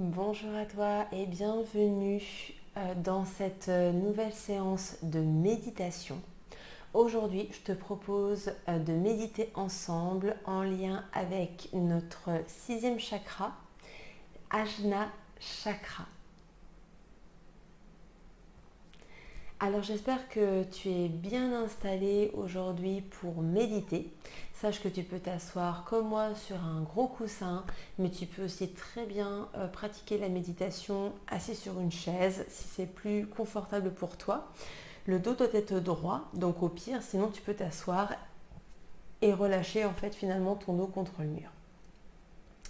Bonjour à toi et bienvenue dans cette nouvelle séance de méditation. Aujourd'hui, je te propose de méditer ensemble en lien avec notre sixième chakra, Ajna Chakra. Alors j'espère que tu es bien installé aujourd'hui pour méditer. Sache que tu peux t'asseoir comme moi sur un gros coussin, mais tu peux aussi très bien pratiquer la méditation assis sur une chaise si c'est plus confortable pour toi. Le dos doit être droit, donc au pire, sinon tu peux t'asseoir et relâcher en fait finalement ton dos contre le mur.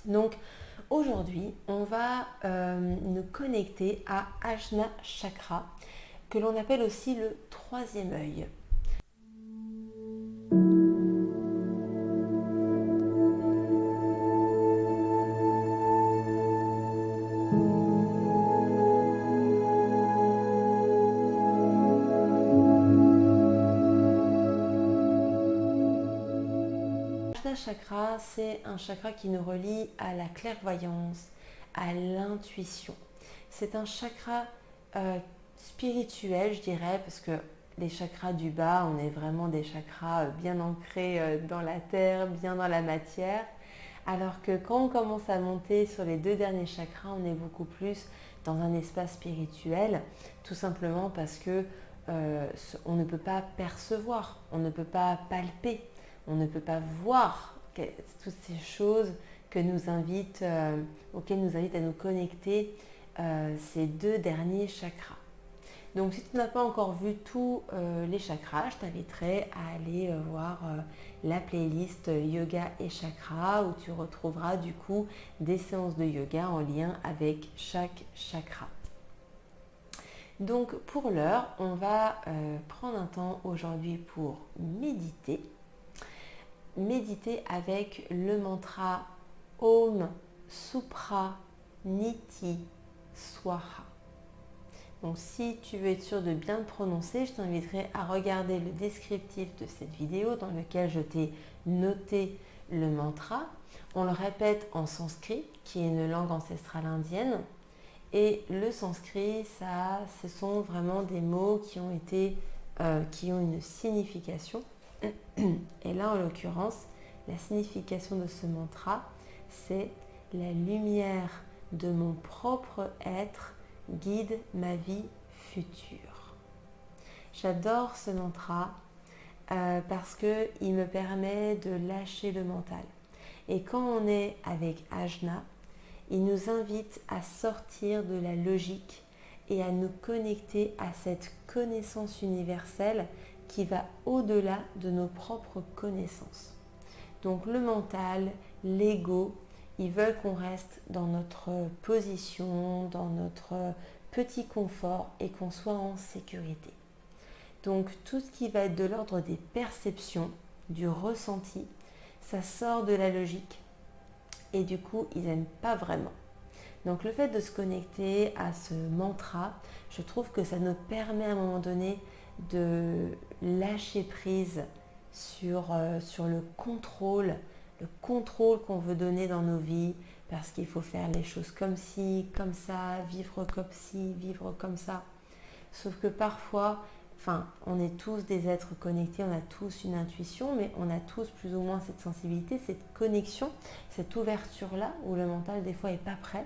Donc aujourd'hui, on va nous connecter à Ajna Chakra, que l'on appelle aussi le troisième œil. L'Ajna Chakra, c'est un chakra qui nous relie à la clairvoyance, à l'intuition. C'est un chakra spirituel, je dirais, parce que les chakras du bas, on est vraiment des chakras bien ancrés dans la terre, bien dans la matière. Alors que quand on commence à monter sur les deux derniers chakras, on est beaucoup plus dans un espace spirituel, tout simplement parce que on ne peut pas percevoir, on ne peut pas palper, on ne peut pas voir toutes ces choses que auxquelles nous invitent à nous connecter ces deux derniers chakras. Donc si tu n'as pas encore vu tous les chakras, je t'inviterai à aller voir la playlist Yoga et Chakra où tu retrouveras du coup des séances de yoga en lien avec chaque chakra. Donc pour l'heure, on va prendre un temps aujourd'hui pour méditer. Méditer avec le mantra Om Supra Niti Swaha. Donc si tu veux être sûr de bien le prononcer, je t'inviterai à regarder le descriptif de cette vidéo dans lequel je t'ai noté le mantra. On le répète en sanskrit, qui est une langue ancestrale indienne. Et le sanskrit, ce sont vraiment des mots qui ont une signification. Et là, en l'occurrence, la signification de ce mantra, c'est la lumière de mon propre être guide ma vie future. J'adore ce mantra parce qu'il me permet de lâcher le mental. Et quand on est avec Ajna, il nous invite à sortir de la logique et à nous connecter à cette connaissance universelle qui va au-delà de nos propres connaissances. Donc le mental, l'ego, ils veulent qu'on reste dans notre position, dans notre petit confort et qu'on soit en sécurité. Donc tout ce qui va être de l'ordre des perceptions, du ressenti, ça sort de la logique et du coup ils n'aiment pas vraiment. Donc le fait de se connecter à ce mantra, je trouve que ça nous permet à un moment donné de lâcher prise sur le contrôle qu'on veut donner dans nos vies, parce qu'il faut faire les choses comme ci, comme ça, vivre comme ci, vivre comme ça. Sauf que parfois, on est tous des êtres connectés, on a tous une intuition, mais on a tous plus ou moins cette sensibilité, cette connexion, cette ouverture-là, où le mental des fois n'est pas prêt.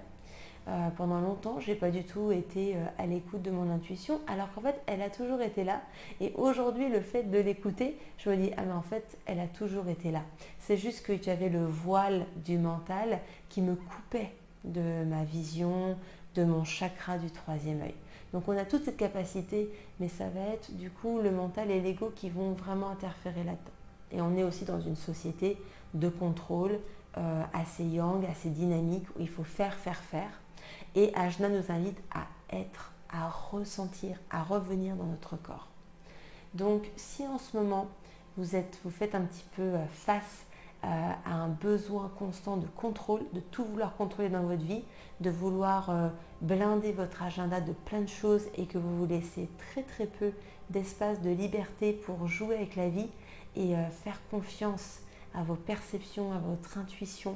Pendant longtemps, je n'ai pas du tout été à l'écoute de mon intuition, alors qu'en fait, elle a toujours été là. Et aujourd'hui, le fait de l'écouter, je me dis, ah mais en fait, elle a toujours été là. C'est juste que j'avais le voile du mental qui me coupait de ma vision, de mon chakra du troisième œil. Donc on a toute cette capacité, mais ça va être du coup le mental et l'ego qui vont vraiment interférer là-dedans. Et on est aussi dans une société de contrôle assez yang, assez dynamique, où il faut faire. Et Ajna nous invite à être, à ressentir, à revenir dans notre corps. Donc si en ce moment vous faites un petit peu face à un besoin constant de contrôle, de tout vouloir contrôler dans votre vie, de vouloir blinder votre agenda de plein de choses et que vous vous laissez très très peu d'espace de liberté pour jouer avec la vie et faire confiance à vos perceptions, à votre intuition,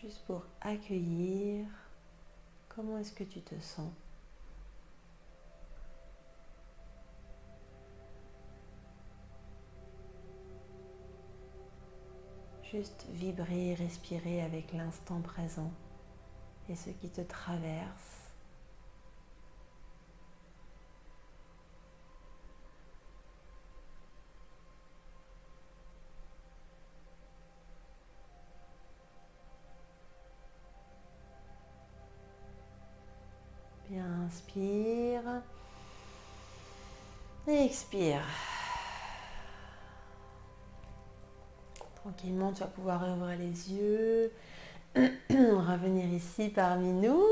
juste pour accueillir comment est-ce que tu te sens. Juste vibrer, respirer avec l'instant présent et ce qui te traverse. Bien, inspire et expire. Tranquillement, tu vas pouvoir ouvrir les yeux, revenir ici parmi nous.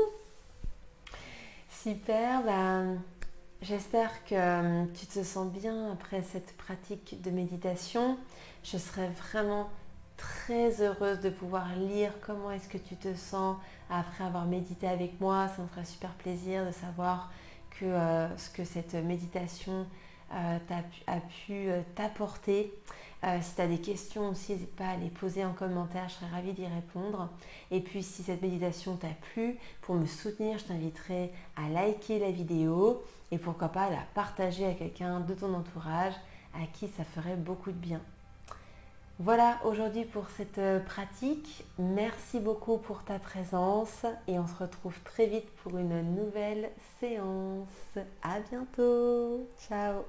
Super, j'espère que tu te sens bien après cette pratique de méditation. Je serais vraiment très heureuse de pouvoir lire comment est-ce que tu te sens après avoir médité avec moi. Ça me ferait super plaisir de savoir que ce que cette méditation a pu t'apporter. Si tu as des questions aussi, n'hésite pas à les poser en commentaire, je serais ravie d'y répondre. Et puis si cette méditation t'a plu, pour me soutenir, je t'inviterai à liker la vidéo et pourquoi pas à la partager à quelqu'un de ton entourage à qui ça ferait beaucoup de bien. Voilà aujourd'hui pour cette pratique. Merci beaucoup pour ta présence et on se retrouve très vite pour une nouvelle séance. À bientôt. Ciao.